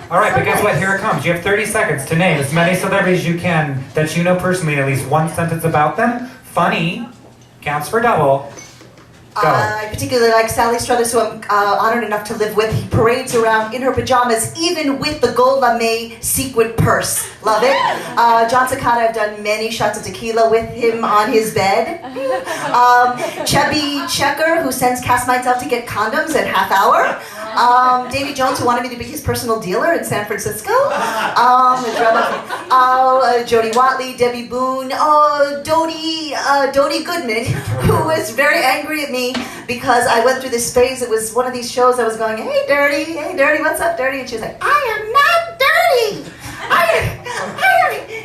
All right, but guess what? Here it comes. You have 30 seconds to name as many celebrities you can that you know personally, at least one sentence about them. Funny, counts for double. Go. I particularly like Sally Struthers, who I'm honored enough to live with. He parades around in her pajamas, even with the gold lame sequin purse. Love it. John Cicada, I've done many shots of tequila with him on his bed. Chubby Checker, who sends cast mates out to get condoms at half hour. Davy Jones, who wanted me to be his personal dealer in San Francisco. Jody Watley, Debbie Boone, Dodie Goodman, who was very angry at me because I went through this phase. It was one of these shows I was going, hey Dirty, what's up Dirty? And she was like, I am not dirty.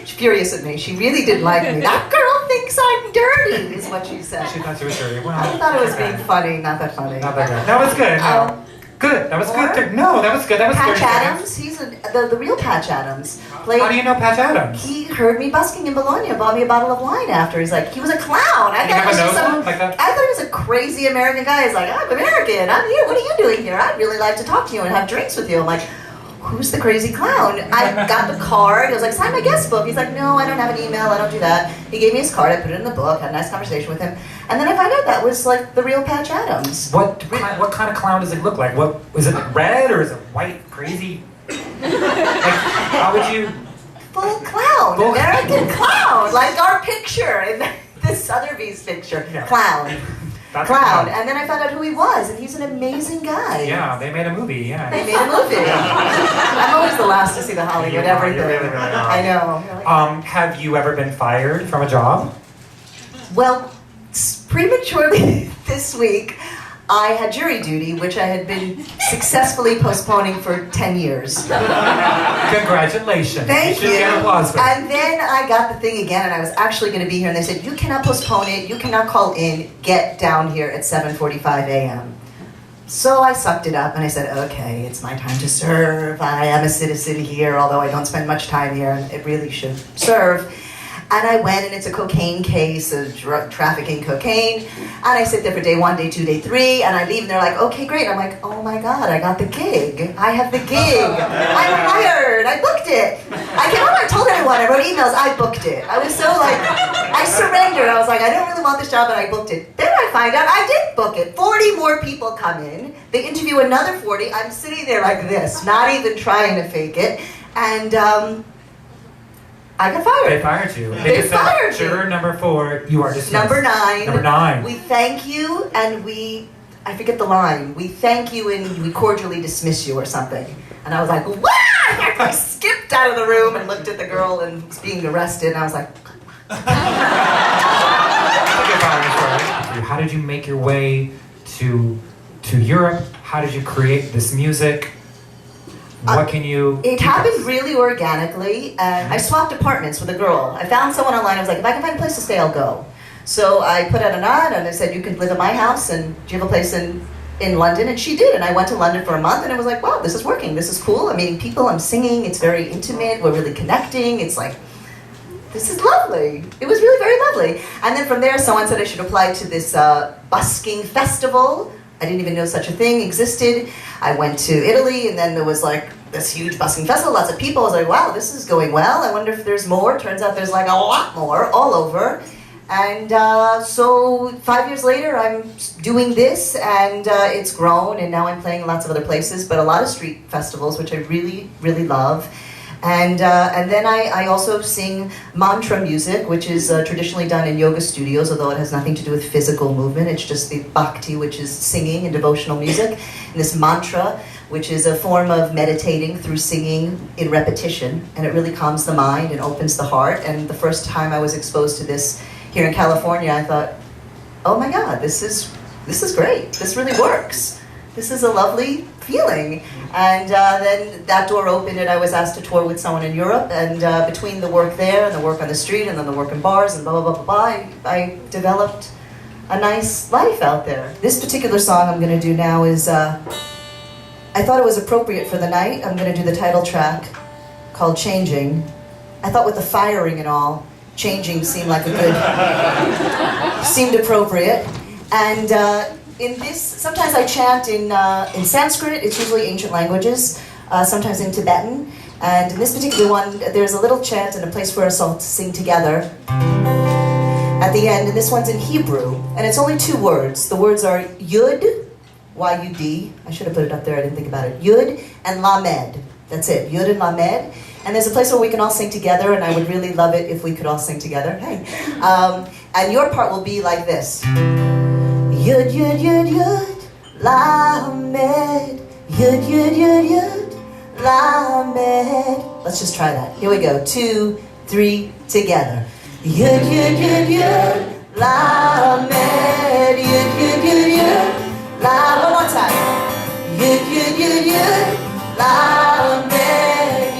She's furious at me. She really didn't like me. That girl thinks I'm dirty, is what she said. She thought she was dirty. Well, I thought it was being funny, not that funny. Not that good. That was good. No. Good. That was good. No, that was good. That was Patch 30 Adams. seconds. He's the real Patch Adams. How do you know Patch Adams? He heard me busking in Bologna, bought me a bottle of wine after. He's like, he was a clown. I thought he was a crazy American guy. He's like, I'm American. I'm here. What are you doing here? I'd really like to talk to you and have drinks with you. I'm like, who's the crazy clown? I got the card. I was like, sign my guest book. He's like, no, I don't have an email. I don't do that. He gave me his card. I put it in the book. Had a nice conversation with him. And then I found out that was like the real Patch Adams. What kind of clown does it look like? What was it, red or is it white? Crazy? How would you? Full clown, American clown, like our picture in the Sotheby's picture. Yeah. Clown. That's Clown. And then I found out who he was, and he's an amazing guy. Yeah, they made a movie. Yeah. They made a movie. I'm always the last to see the Hollywood everything. You really are. I know. Have you ever been fired from a job? Well, prematurely this week, I had jury duty, which I had been successfully postponing for 10 years. Congratulations. Thank you. You should get applause for that. And then I got the thing again, and I was actually going to be here, and they said, you cannot postpone it, you cannot call in, get down here at 7:45 a.m. So I sucked it up, and I said, okay, it's my time to serve. I am a citizen here, although I don't spend much time here, and it really should serve. And I went, and it's a cocaine case of trafficking cocaine. And I sit there for day 1, day 2, day 3, and I leave, and they're like, okay, great. I'm like, oh my God, I got the gig. I have the gig. I'm hired. I booked it. I came home, I told everyone, I wrote emails, I booked it. I was so like, I surrendered. I was like, I don't really want this job, but I booked it. Then I find out I did book it. 40 more people come in. They interview another 40. I'm sitting there like this, not even trying to fake it. And, I got fired. They fired you. They fired you. Sugar number 4, you are dismissed. Number 9. Number 9. We thank you and I forget the line. We thank you and we cordially dismiss you or something. And I was like, what? I skipped out of the room and looked at the girl and was being arrested. And I was like, how did you make your way to Europe? How did you create this music? What can you... It happened really organically. I swapped apartments with a girl. I found someone online. I was like, if I can find a place to stay, I'll go. So I put out an ad and I said, you can live at my house and do you have a place in London? And she did. And I went to London for a month and it was like, wow, this is working. This is cool. I'm meeting people. I'm singing. It's very intimate. We're really connecting. It's like, this is lovely. It was really very lovely. And then from there, someone said I should apply to this busking festival. I didn't even know such a thing existed. I went to Italy, and then there was like this huge busking festival, lots of people. I was like, wow, this is going well. I wonder if there's more. Turns out there's like a lot more all over. And so 5 years later, I'm doing this, and it's grown, and now I'm playing in lots of other places, but a lot of street festivals, which I really, really love. And then I also sing mantra music, which is traditionally done in yoga studios, although it has nothing to do with physical movement. It's just the bhakti, which is singing and devotional music. And this mantra, which is a form of meditating through singing in repetition. And it really calms the mind and opens the heart. And the first time I was exposed to this here in California, I thought, oh my God, this is great. This really works. This is a lovely feeling. And then that door opened and I was asked to tour with someone in Europe, and between the work there and the work on the street and then the work in bars and blah, blah, blah, blah, blah, I developed a nice life out there. This particular song I'm gonna do now is, I thought it was appropriate for the night. I'm gonna do the title track called Changing. I thought with the firing and all, changing seemed like a good, seemed appropriate. And in this, sometimes I chant in Sanskrit. It's usually ancient languages. sometimes in Tibetan. And in this particular one, there's a little chant and a place for us all to sing together at the end. And this one's in Hebrew, and it's only 2 words. The words are Yud, Y-U-D. I should have put it up there, I didn't think about it. Yud and Lamed. That's it, Yud and Lamed. And there's a place where we can all sing together, and I would really love it if we could all sing together. Hey. And your part will be like this. Yud, Yud, Yud, Yud, Lamed. Yud, Yud, Yud, Yud, Lamed. Let's just try that. Here we go. 2, 3, together. Yud, Yud, Yud, Yud, Lamed. Yud, Yud, Yud, Yud, Lamed. One more time. Yud, Yud, Yud, Yud, Lamed.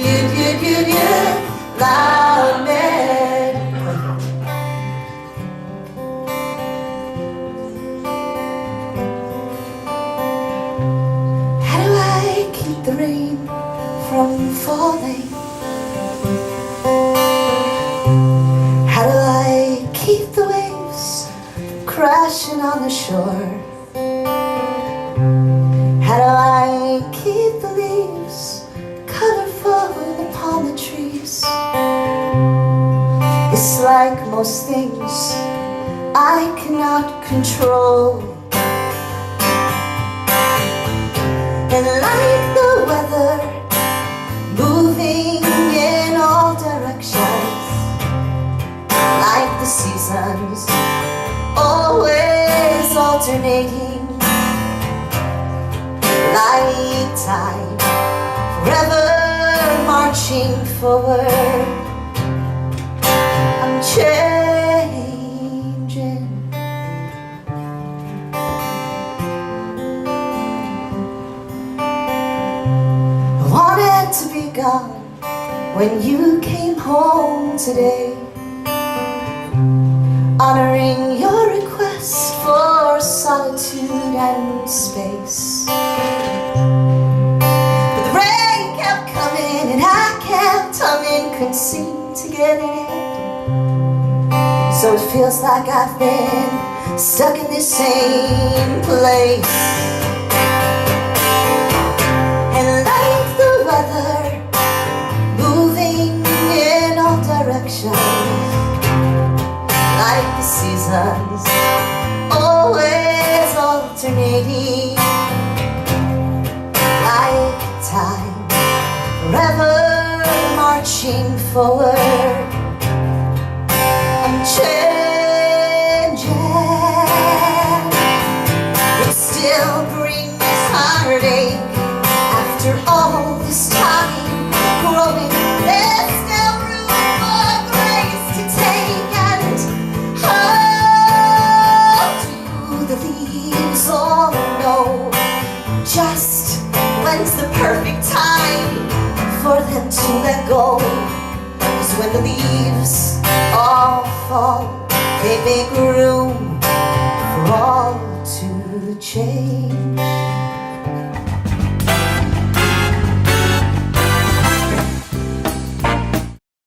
Yud, Yud, Yud, Yud, Lamed. How do I keep the rain from falling? How do I keep the waves crashing on the shore? How do I keep the leaves colorful upon the trees? It's like most things I cannot control. And like the weather, moving in all directions, like the seasons, always alternating, like time, forever marching forward. I'm changing. I wanted to be gone when you came home today, honoring your request for solitude and space. But the rain kept coming and I kept humming, couldn't seem to get it. So it feels like I've been stuck in this same place. And like the weather, moving in all directions, like the seasons, always alternating, like time, forever marching forward. I'm changing. It still brings heartache after all this time growing. There's still room for grace to take. And how do the leaves all know just when's the perfect time for them to let go? 'Cause when the leaves all fall, they make room for all to change.